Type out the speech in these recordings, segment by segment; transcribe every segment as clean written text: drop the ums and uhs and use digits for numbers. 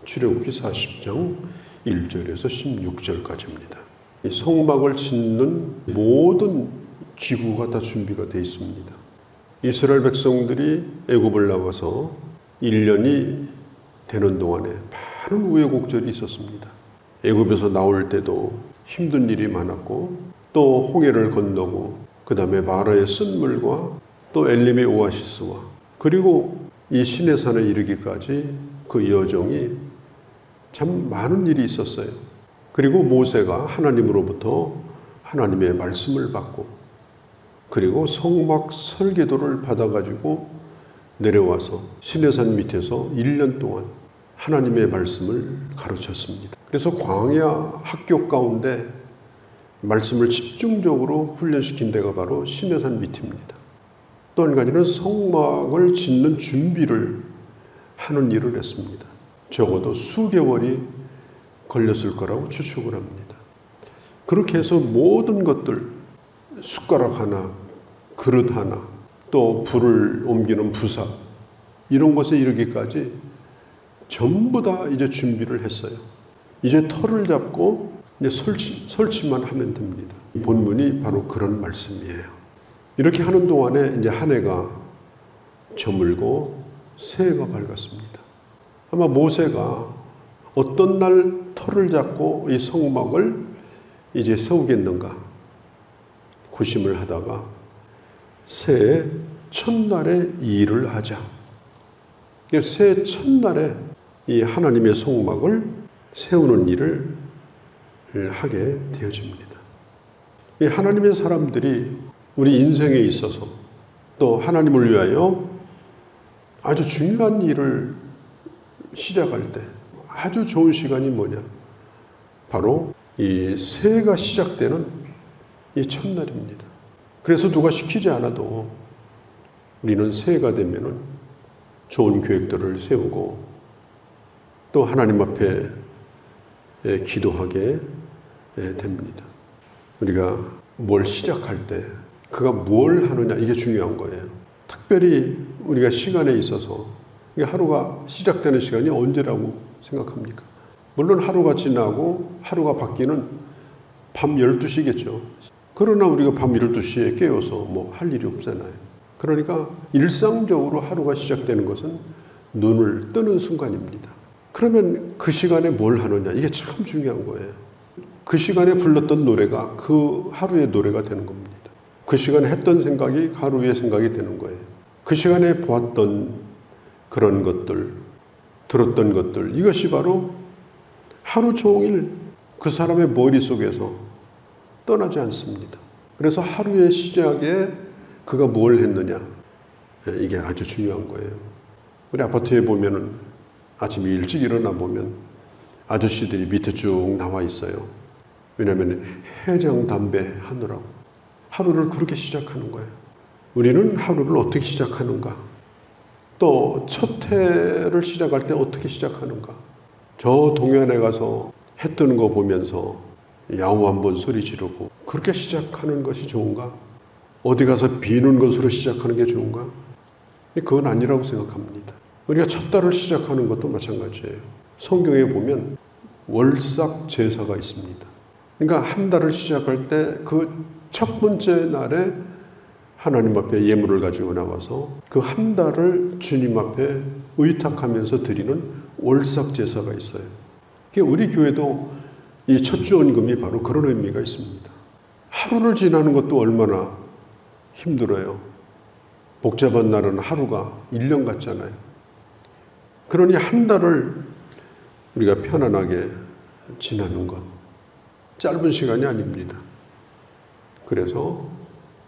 출애굽기 40장 1절에서 16절까지입니다. 이 성막을 짓는 모든 기구가 다 준비가 되어 있습니다. 이스라엘 백성들이 애굽을 나와서 1년이 되는 동안에 많은 우여곡절이 있었습니다. 애굽에서 나올 때도 힘든 일이 많았고, 또 홍해를 건너고, 그 다음에 마라의 쓴물과 또 엘림의 오아시스와, 그리고 이 시내산에 이르기까지 그 여정이 참 많은 일이 있었어요. 그리고 모세가 하나님으로부터 하나님의 말씀을 받고, 그리고 성막 설계도를 받아가지고 내려와서 시내산 밑에서 1년 동안 하나님의 말씀을 가르쳤습니다. 그래서 광야 학교 가운데 말씀을 집중적으로 훈련시킨 데가 바로 시내산 밑입니다. 또 한 가지는 성막을 짓는 준비를 하는 일을 했습니다. 적어도 수개월이 걸렸을 거라고 추측을 합니다. 그렇게 해서 모든 것들, 숟가락 하나, 그릇 하나, 또 불을 옮기는 부삽, 이런 것에 이르기까지 전부 다 이제 준비를 했어요. 이제 터를 잡고 이제 설치만 하면 됩니다. 본문이 바로 그런 말씀이에요. 이렇게 하는 동안에 이제 한 해가 저물고 새해가 밝았습니다. 아마 모세가 어떤 날 터를 잡고 이 성막을 이제 세우겠는가 고심을 하다가 새해 첫날에 이 일을 하자. 새해 첫날에 이 하나님의 성막을 세우는 일을 하게 되어집니다. 이 하나님의 사람들이 우리 인생에 있어서 또 하나님을 위하여 아주 중요한 일을 시작할 때 아주 좋은 시간이 뭐냐? 바로 이 새해가 시작되는 이 첫날입니다. 그래서 누가 시키지 않아도 우리는 새해가 되면은 좋은 계획들을 세우고 또 하나님 앞에 기도하게 됩니다. 우리가 뭘 시작할 때 그가 뭘 하느냐, 이게 중요한 거예요. 특별히 우리가 시간에 있어서 하루가 시작되는 시간이 언제라고 생각합니까? 물론 하루가 지나고 하루가 바뀌는 밤 12시겠죠. 그러나 우리가 밤 12시에 깨어서 뭐 할 일이 없잖아요. 그러니까 일상적으로 하루가 시작되는 것은 눈을 뜨는 순간입니다. 그러면 그 시간에 뭘 하느냐, 이게 참 중요한 거예요. 그 시간에 불렀던 노래가 그 하루의 노래가 되는 겁니다. 그 시간에 했던 생각이 하루의 생각이 되는 거예요. 그 시간에 보았던 그런 것들, 들었던 것들, 이것이 바로 하루 종일 그 사람의 머릿속에서 떠나지 않습니다. 그래서 하루의 시작에 그가 뭘 했느냐, 이게 아주 중요한 거예요. 우리 아파트에 보면은 아침에 일찍 일어나 보면 아저씨들이 밑에 쭉 나와 있어요. 왜냐하면 해장 담배 하느라고 하루를 그렇게 시작하는 거예요. 우리는 하루를 어떻게 시작하는가? 또 첫 해를 시작할 때 어떻게 시작하는가? 저 동해안에 가서 해 뜨는 거 보면서 야호 한번 소리 지르고 그렇게 시작하는 것이 좋은가? 어디 가서 비는 것으로 시작하는 게 좋은가? 그건 아니라고 생각합니다. 우리가 첫 달을 시작하는 것도 마찬가지예요. 성경에 보면 월삭 제사가 있습니다. 그러니까 한 달을 시작할 때 그 첫 번째 날에 하나님 앞에 예물을 가지고 나와서 그 한 달을 주님 앞에 의탁하면서 드리는 월삭 제사가 있어요. 우리 교회도 이 첫 주원금이 바로 그런 의미가 있습니다. 하루를 지나는 것도 얼마나 힘들어요. 복잡한 날은 하루가 1년 같잖아요. 그러니 한 달을 우리가 편안하게 지나는 것, 짧은 시간이 아닙니다. 그래서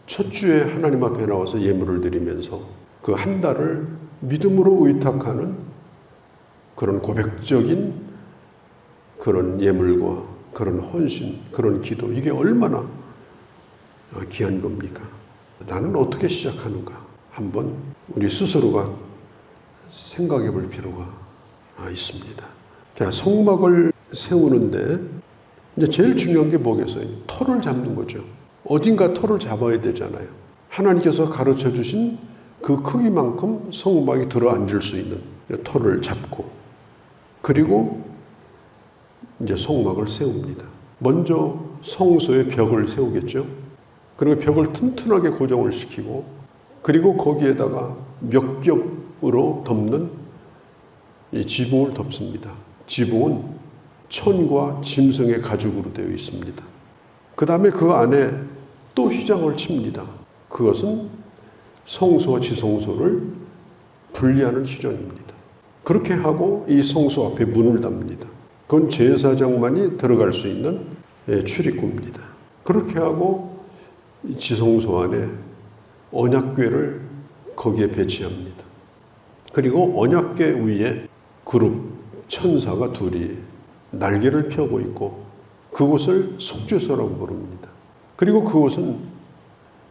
첫 주에 하나님 앞에 나와서 예물을 드리면서 그 한 달을 믿음으로 의탁하는 그런 고백적인 그런 예물과 그런 헌신, 그런 기도, 이게 얼마나 귀한 겁니까? 나는 어떻게 시작하는가? 한번 우리 스스로가 생각해 볼 필요가 있습니다. 자, 성막을 세우는데 이제 제일 중요한 게 뭐겠어요? 터를 잡는 거죠. 어딘가 터를 잡아야 되잖아요. 하나님께서 가르쳐 주신 그 크기만큼 성막이 들어앉을 수 있는 터를 잡고 그리고 이제 성막을 세웁니다. 먼저 성소에 벽을 세우겠죠. 그리고 벽을 튼튼하게 고정을 시키고, 그리고 거기에다가 몇 겹으로 덮는 이 지붕을 덮습니다. 지붕은 천과 짐승의 가죽으로 되어 있습니다. 그 다음에 그 안에 또 휘장을 칩니다. 그것은 성소와 지성소를 분리하는 휘장입니다. 그렇게 하고 이 성소 앞에 문을 닫습니다. 그건 제사장만이 들어갈 수 있는 출입구입니다. 그렇게 하고 지성소 안에 언약궤를 거기에 배치합니다. 그리고 언약궤 위에 그룹 천사가 둘이 날개를 펴고 있고, 그곳을 속죄소라고 부릅니다. 그리고 그곳은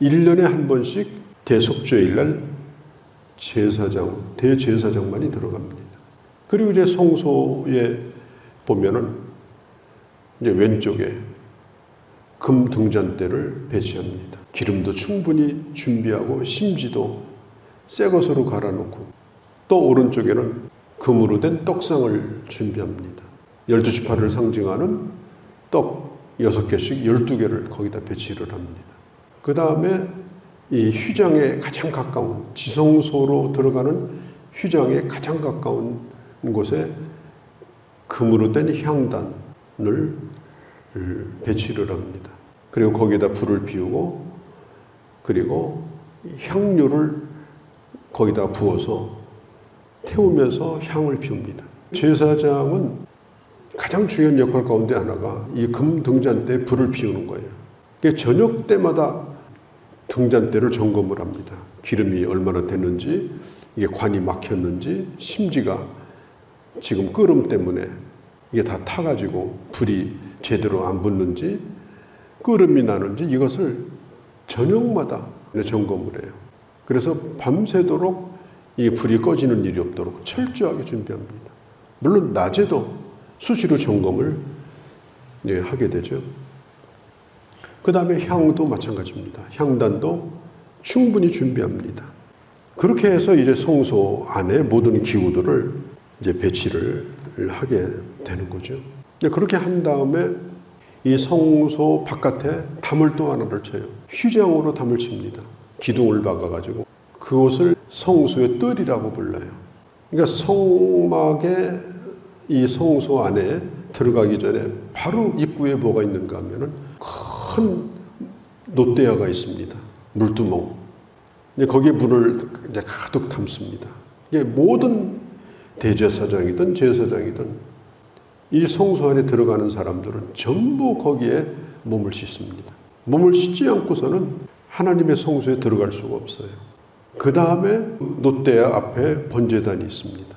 1년에 한 번씩 대속죄일날 대제사장만이 들어갑니다. 그리고 이제 성소에 보면은 이제 왼쪽에 금 등잔대를 배치합니다. 기름도 충분히 준비하고 심지도 새 것으로 갈아놓고, 또 오른쪽에는 금으로 된 떡상을 준비합니다. 12지파를 상징하는 떡 6개씩 12개를 거기다 배치를 합니다. 그 다음에 이 휘장에 가장 가까운, 지성소로 들어가는 휘장에 가장 가까운 곳에 금으로 된 향단을 배치를 합니다. 그리고 거기에다 불을 피우고, 그리고 향료를 거기다 부어서 태우면서 향을 피웁니다. 제사장은 가장 중요한 역할 가운데 하나가 이 금 등잔대에 불을 피우는 거예요. 저녁 때마다 등잔대를 점검을 합니다. 기름이 얼마나 됐는지, 이게 관이 막혔는지, 심지가 지금 끓음 때문에 이게 다 타가지고 불이 제대로 안 붙는지, 끓음이 나는지, 이것을 저녁마다 점검을 해요. 그래서 밤새도록 이 불이 꺼지는 일이 없도록 철저하게 준비합니다. 물론 낮에도 수시로 점검을 하게 되죠. 그 다음에 향도 마찬가지입니다. 향단도 충분히 준비합니다. 그렇게 해서 이제 성소 안에 모든 기구들을 이제 배치를 하게 되는 거죠. 그렇게 한 다음에 이 성소 바깥에 담을 또 하나를 쳐요. 휘장으로 담을 칩니다. 기둥을 박아가지고 그것을 성소의 뜰이라고 불러요. 그러니까 성막의 이 성소 안에 들어가기 전에 바로 입구에 뭐가 있는가 하면은 큰 놋대야가 있습니다. 물두멍. 거기에 물을 이제 가득 담습니다. 이게 모든 대제사장이든 제사장이든 이 성소 안에 들어가는 사람들은 전부 거기에 몸을 씻습니다. 몸을 씻지 않고서는 하나님의 성소에 들어갈 수가 없어요. 그 다음에 놋대야 앞에 번제단이 있습니다.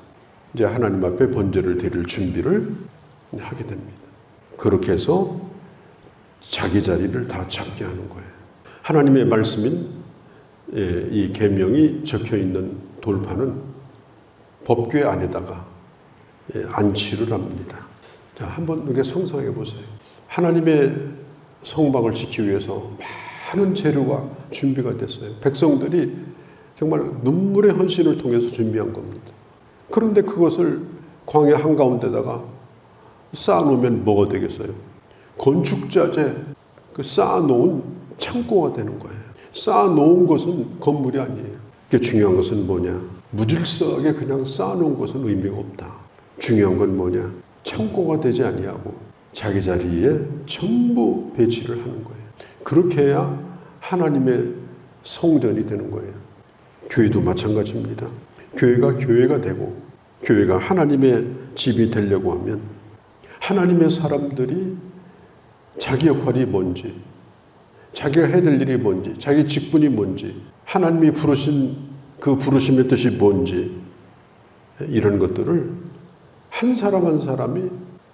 이제 하나님 앞에 번제를 드릴 준비를 하게 됩니다. 그렇게 해서 자기 자리를 다 잡게 하는 거예요. 하나님의 말씀인 이 계명이 적혀 있는 돌판은 법궤 안에다가 안치를 합니다. 자, 한번 우리가 상상해 보세요. 하나님의 성막을 지키기 위해서 많은 재료가 준비가 됐어요. 백성들이 정말 눈물의 헌신을 통해서 준비한 겁니다. 그런데 그것을 광야 한가운데다가 쌓아놓으면 뭐가 되겠어요? 건축자재 쌓아놓은 창고가 되는 거예요. 쌓아놓은 것은 건물이 아니에요. 중요한 것은 뭐냐? 무질서하게 그냥 쌓아놓은 것은 의미가 없다. 중요한 건 뭐냐? 창고가 되지 아니하고 자기 자리에 전부 배치를 하는 거예요. 그렇게 해야 하나님의 성전이 되는 거예요. 교회도 마찬가지입니다. 교회가 되고 교회가 하나님의 집이 되려고 하면 하나님의 사람들이 자기 역할이 뭔지, 자기가 해야 될 일이 뭔지, 자기 직분이 뭔지, 하나님이 부르신 그 부르심의 뜻이 뭔지, 이런 것들을 한 사람 한 사람이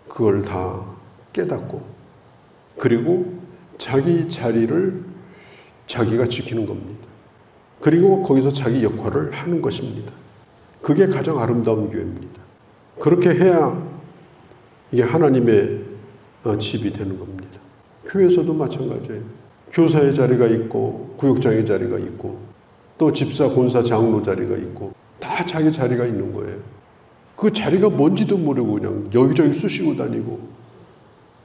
그걸 다 깨닫고, 그리고 자기 자리를 자기가 지키는 겁니다. 그리고 거기서 자기 역할을 하는 것입니다. 그게 가장 아름다운 교회입니다. 그렇게 해야 이게 하나님의 집이 되는 겁니다. 교회에서도 마찬가지예요. 교사의 자리가 있고 구역장의 자리가 있고 또 집사, 권사, 장로 자리가 있고 다 자기 자리가 있는 거예요. 그 자리가 뭔지도 모르고 그냥 여기저기 쑤시고 다니고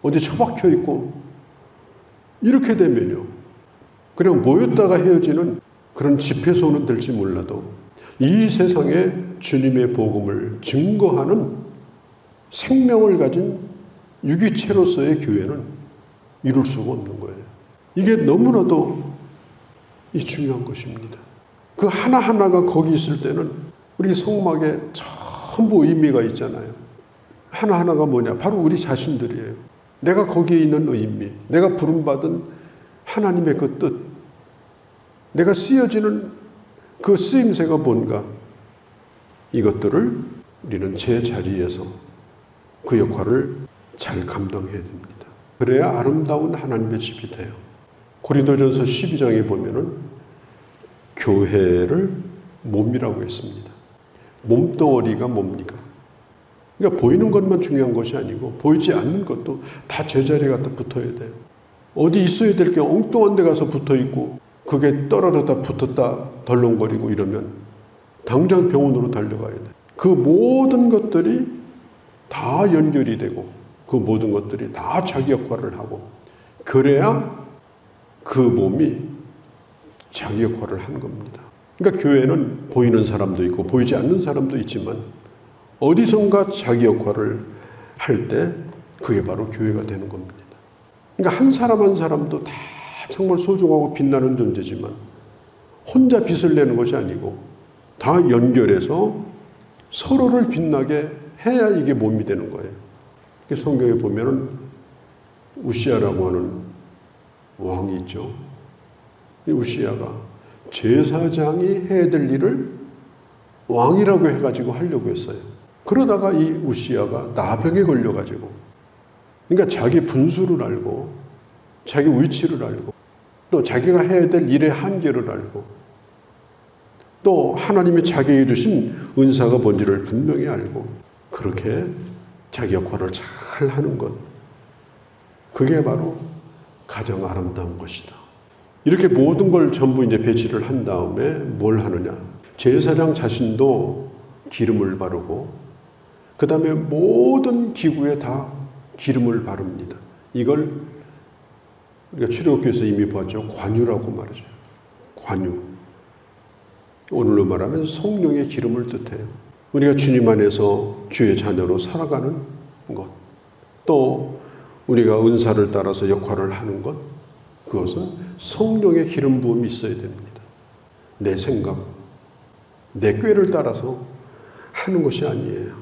어디 처박혀 있고 이렇게 되면요. 그냥 모였다가 헤어지는 그런 집회소는 될지 몰라도 이 세상에 주님의 복음을 증거하는 생명을 가진 유기체로서의 교회는 이룰 수가 없는 거예요. 이게 너무나도 중요한 것입니다. 그 하나하나가 거기 있을 때는 우리 성막에 전부 의미가 있잖아요. 하나하나가 뭐냐? 바로 우리 자신들이에요. 내가 거기에 있는 의미, 내가 부름받은 하나님의 그 뜻, 내가 쓰여지는 그 쓰임새가 뭔가, 이것들을 우리는 제 자리에서 그 역할을 잘 감당해야 됩니다. 그래야 아름다운 하나님의 집이 돼요. 고린도전서 12장에 보면은 교회를 몸이라고 했습니다. 몸덩어리가 뭡니까? 그러니까 보이는 것만 중요한 것이 아니고 보이지 않는 것도 다 제자리에 갖다 붙어야 돼요. 어디 있어야 될 게 엉뚱한 데 가서 붙어 있고 그게 떨어졌다 붙었다 덜렁거리고 이러면 당장 병원으로 달려가야 돼. 그 모든 것들이 다 연결이 되고 그 모든 것들이 다 자기 역할을 하고 그래야 그 몸이 자기 역할을 하는 겁니다. 그러니까 교회는 보이는 사람도 있고 보이지 않는 사람도 있지만 어디선가 자기 역할을 할 때 그게 바로 교회가 되는 겁니다. 그러니까 한 사람 한 사람도 다 정말 소중하고 빛나는 존재지만 혼자 빛을 내는 것이 아니고 다 연결해서 서로를 빛나게 해야 이게 몸이 되는 거예요. 성경에 보면은 우시아라고 하는 왕이 있죠. 이 우시아가 제사장이 해야 될 일을 왕이라고 해가지고 하려고 했어요. 그러다가 이 우시아가 나병에 걸려가지고, 그러니까 자기 분수를 알고 자기 위치를 알고 또 자기가 해야 될 일의 한계를 알고 또 하나님이 자기에게 주신 은사가 뭔지를 분명히 알고 그렇게 자기 역할을 잘 하는 것, 그게 바로 가장 아름다운 것이다. 이렇게 모든 걸 전부 이제 배치를 한 다음에 뭘 하느냐? 제사장 자신도 기름을 바르고 그 다음에 모든 기구에 다 기름을 바릅니다. 이걸 우리가 출애굽기에서 이미 보았죠. 관유라고 말하죠. 관유. 오늘로 말하면 성령의 기름을 뜻해요. 우리가 주님 안에서 주의 자녀로 살아가는 것, 또 우리가 은사를 따라서 역할을 하는 것, 그것은 성령의 기름 부음이 있어야 됩니다. 내 생각, 내 꾀를 따라서 하는 것이 아니에요.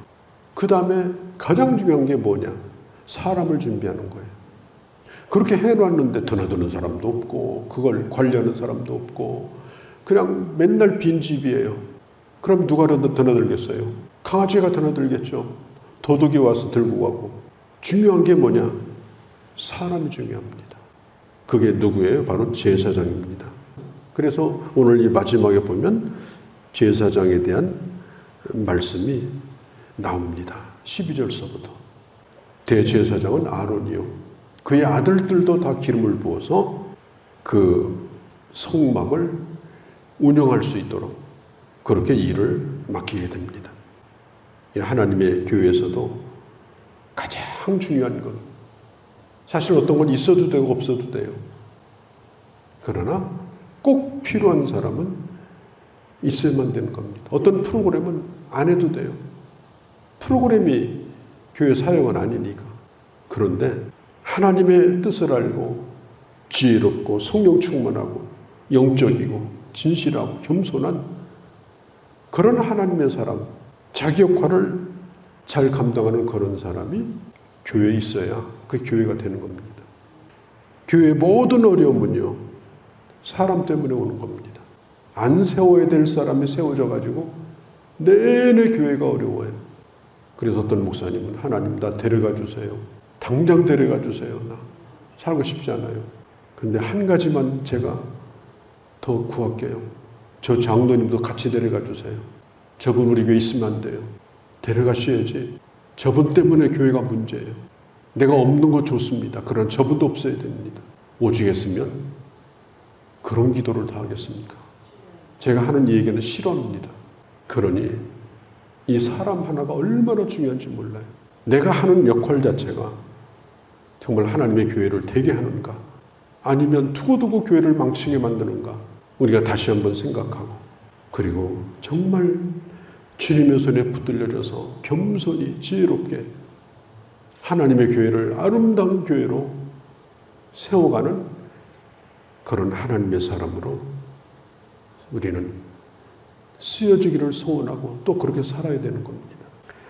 그 다음에 가장 중요한 게 뭐냐? 사람을 준비하는 거예요. 그렇게 해놨는데 드나드는 사람도 없고 그걸 관리하는 사람도 없고 그냥 맨날 빈집이에요. 그럼 누가 드나들겠어요? 강아지가 드나들겠죠. 도둑이 와서 들고 가고. 중요한 게 뭐냐? 사람이 중요합니다. 그게 누구예요? 바로 제사장입니다. 그래서 오늘 이 마지막에 보면 제사장에 대한 말씀이 나옵니다. 12절서부터. 대제사장은 아론이요. 그의 아들들도 다 기름을 부어서 그 성막을 운영할 수 있도록 그렇게 일을 맡기게 됩니다. 하나님의 교회에서도 가장 중요한 것, 사실 어떤 건 있어도 되고 없어도 돼요. 그러나 꼭 필요한 사람은 있어야만 되는 겁니다. 어떤 프로그램은 안 해도 돼요. 프로그램이 교회 사역은 아니니까. 그런데 하나님의 뜻을 알고 지혜롭고 성령 충만하고 영적이고 진실하고 겸손한 그런 하나님의 사람, 자기 역할을 잘 감당하는 그런 사람이 교회에 있어야 그 교회가 되는 겁니다. 교회의 모든 어려움은요, 사람 때문에 오는 겁니다. 안 세워야 될 사람이 세워져 가지고 내내 교회가 어려워요. 그래서 어떤 목사님은 하나님 나 데려가 주세요. 당장 데려가 주세요. 나 살고 싶지 않아요. 그런데 한 가지만 제가 더 구할게요. 저 장로님도 같이 데려가 주세요. 저분 우리 교회 있으면 안 돼요. 데려가셔야지. 저분 때문에 교회가 문제예요. 내가 없는 거 좋습니다. 그러나 저분도 없어야 됩니다. 오죽했으면 그런 기도를 다 하겠습니까? 제가 하는 이 얘기는 실언입니다. 그러니 이 사람 하나가 얼마나 중요한지 몰라요. 내가 하는 역할 자체가 정말 하나님의 교회를 되게 하는가, 아니면 두고두고 교회를 망치게 만드는가, 우리가 다시 한번 생각하고, 그리고 정말 주님의 손에 붙들려져서 겸손히 지혜롭게 하나님의 교회를 아름다운 교회로 세워가는 그런 하나님의 사람으로 우리는 쓰여지기를 소원하고 또 그렇게 살아야 되는 겁니다.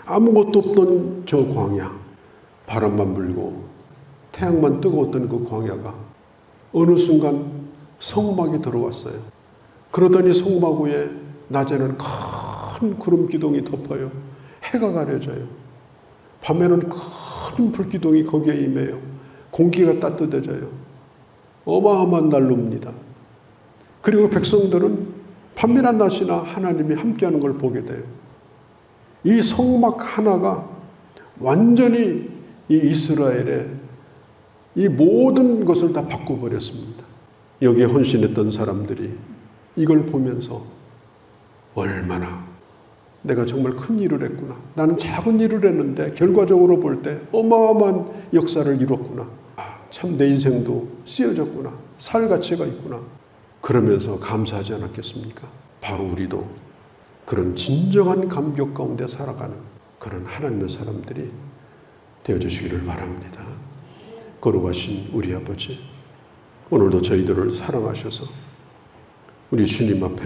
아무것도 없던 저 광야, 바람만 불고 태양만 뜨거웠던 그 광야가 어느 순간 성막이 들어왔어요. 그러더니 성막 위에 낮에는 큰 구름 기둥이 덮어요. 해가 가려져요. 밤에는 큰 불기둥이 거기에 임해요. 공기가 따뜻해져요. 어마어마한 난로입니다. 그리고 백성들은 밤이나 낮이나 하나님이 함께하는 걸 보게 돼요. 이 성막 하나가 완전히 이 이스라엘의 이 모든 것을 다 바꿔버렸습니다. 여기에 헌신했던 사람들이 이걸 보면서 얼마나 내가 정말 큰 일을 했구나. 나는 작은 일을 했는데 결과적으로 볼 때 어마어마한 역사를 이뤘구나. 참 내 인생도 쓰여졌구나. 살 가치가 있구나. 그러면서 감사하지 않았겠습니까? 바로 우리도 그런 진정한 감격 가운데 살아가는 그런 하나님의 사람들이 되어주시기를 바랍니다. 거룩하신 우리 아버지, 오늘도 저희들을 사랑하셔서 우리 주님 앞에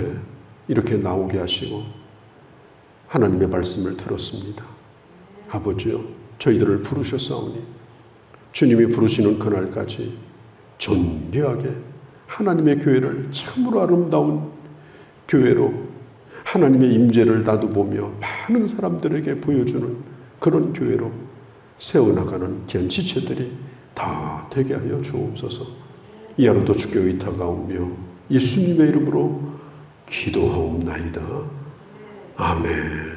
이렇게 나오게 하시고 하나님의 말씀을 들었습니다. 아버지요, 저희들을 부르셨사오니 주님이 부르시는 그날까지 존귀하게 하나님의 교회를 참으로 아름다운 교회로 하나님의 임재를 나도보며 많은 사람들에게 보여주는 그런 교회로 세워나가는 귀한 지체들이 다 되게 하여 주옵소서. 이 하루도 주께 의탁하오며 예수님의 이름으로 기도하옵나이다. 아멘.